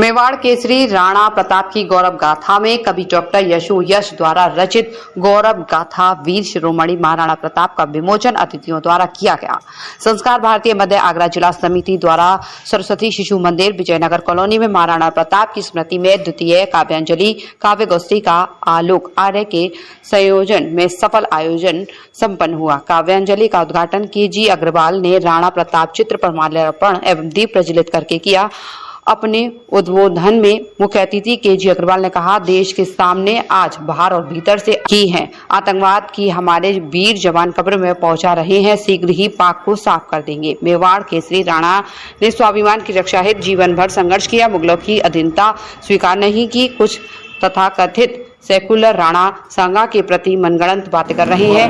मेवाड़ केसरी राणा प्रताप की गौरव गाथा में कवि डॉक्टर यशु यश द्वारा रचित गौरव गाथा वीर शिरोमणि महाराणा प्रताप का विमोचन अतिथियों द्वारा किया गया। संस्कार भारतीय मध्य आगरा जिला समिति द्वारा सरस्वती शिशु मंदिर विजयनगर कॉलोनी में महाराणा प्रताप की स्मृति में द्वितीय काव्यांजलि काव्य गोष्ठी का आलोक आर्य के संयोजन में सफल आयोजन संपन्न हुआ। काव्यांजलि का उद्घाटन के.जी. अग्रवाल ने राणा प्रताप चित्र पर माल्यार्पण एवं दीप प्रज्वलित करके किया। अपने उद्बोधन में मुख्य अतिथि के.जी. अग्रवाल ने कहा, देश के सामने आज बाहर और भीतर से की है आतंकवाद की हमारे वीर जवान कब्र में पहुंचा रहे हैं, शीघ्र ही पाक को साफ कर देंगे। मेवाड़ केसरी राणा ने स्वाभिमान की रक्षा हेतु जीवन भर संघर्ष किया, मुगलों की अधीनता स्वीकार नहीं की। कुछ तथाकथित सेकुलर राणा सांगा के प्रति मनगढ़ंत बातें कर रहे हैं।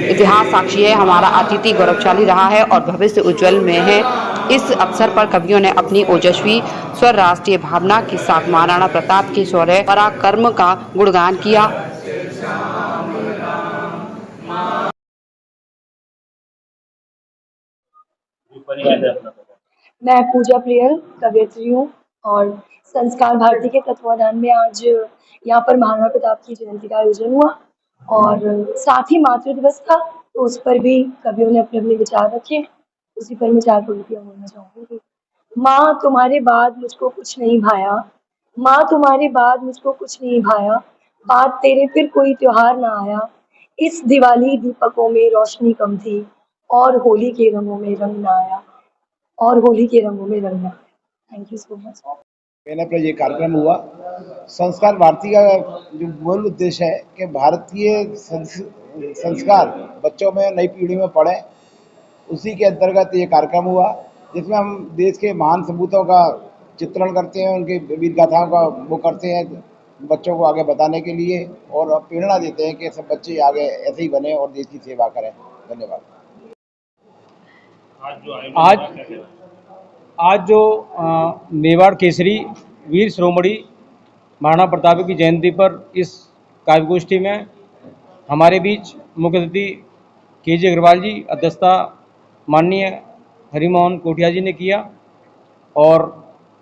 इतिहास साक्षी है, हमारा अतिथि गौरवशाली रहा है और भविष्य उज्जवल में है। इस अवसर पर कवियों ने अपनी ओजस्वी स्वर राष्ट्रीय भावना के साथ महाराणा प्रताप के शौर्य पराक्रम का गुणगान किया। मैं पूजा प्रियल कवियत्री हूँ और संस्कार भारती के तत्वाधान में आज यहाँ पर महाराणा प्रताप की जयंती का आयोजन हुआ और साथ ही मातृ दिवस था, तो उस पर भी कवियों ने अपने अपने विचार रखे। उसी पर मैं 4 पंक्तियाँ बोलना चाहूँगी। माँ तुम्हारे बाद मुझको कुछ नहीं भाया, माँ तुम्हारे बाद मुझको कुछ नहीं भाया, बात तेरे फिर कोई त्योहार ना आया। इस दिवाली दीपकों में रोशनी कम थी और होली के रंगों में रंग ना आया, और होली के रंगों में रंग ना आया। Thank you so much. पहले पर ये कार्यक्रम हुआ। संस्कार भारती का जो मूल उद्देश्य है कि भारतीय संस्कार बच्चों में नई पीढ़ी में पढ़े, उसी के अंतर्गत ये कार्यक्रम हुआ, जिसमें हम देश के महान सपूतों का चित्रण करते हैं, उनके वीर गाथाओं का वो करते हैं बच्चों को आगे बताने के लिए और प्रेरणा देते हैं कि सब बच्चे आगे ऐसे ही बने और देश की सेवा करें। धन्यवाद। आज जो मेवाड़ केसरी वीर शिरोमणि महाराणा प्रताप की जयंती पर इस काव्यगोष्ठी में हमारे बीच मुख्य अतिथि के.जी. अग्रवाल जी, अध्यक्षता माननीय हरिमोहन कोठिया जी ने किया और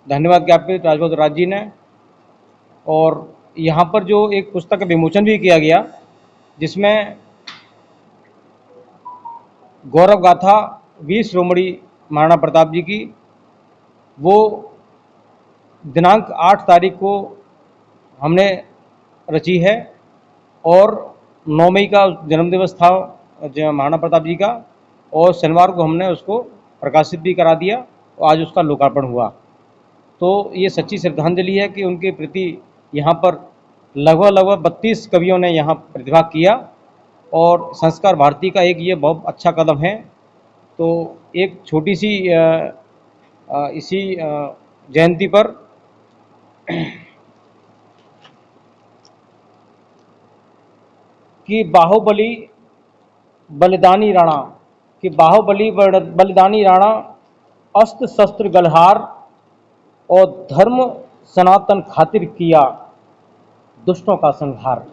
धन्यवाद ज्ञापित राजभद्र राज जी ने। और यहाँ पर जो एक पुस्तक का विमोचन भी किया गया, जिसमें गौरव गाथा वीर शिरोमणि महाराणा प्रताप जी की, वो दिनांक 8 तारीख को हमने रची है और 9 मई का जन्मदिवस था महाराणा प्रताप जी का, और शनिवार को हमने उसको प्रकाशित भी करा दिया और आज उसका लोकार्पण हुआ। तो ये सच्ची श्रद्धांजलि है कि उनके प्रति यहाँ पर लगभग 32 कवियों ने यहाँ प्रतिभाग किया और संस्कार भारती का एक ये बहुत अच्छा कदम है। तो एक छोटी सी इसी जयंती पर कि बाहुबली बलिदानी राणा अस्त्र शस्त्र गलहार और धर्म सनातन खातिर किया दुष्टों का संहार।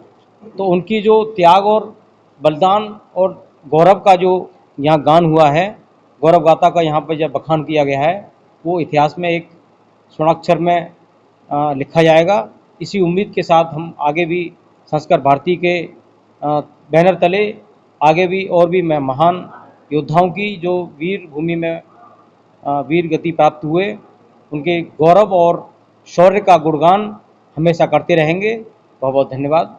तो उनकी जो त्याग और बलिदान और गौरव का जो यहाँ गान हुआ है, गौरव गाथा का यहाँ पर जब बखान किया गया है, वो इतिहास में एक स्वर्णाक्षर में लिखा जाएगा। इसी उम्मीद के साथ हम आगे भी संस्कार भारती के बैनर तले आगे भी और भी महान योद्धाओं की जो वीर भूमि में वीर गति प्राप्त हुए, उनके गौरव और शौर्य का गुणगान हमेशा करते रहेंगे। बहुत बहुत धन्यवाद।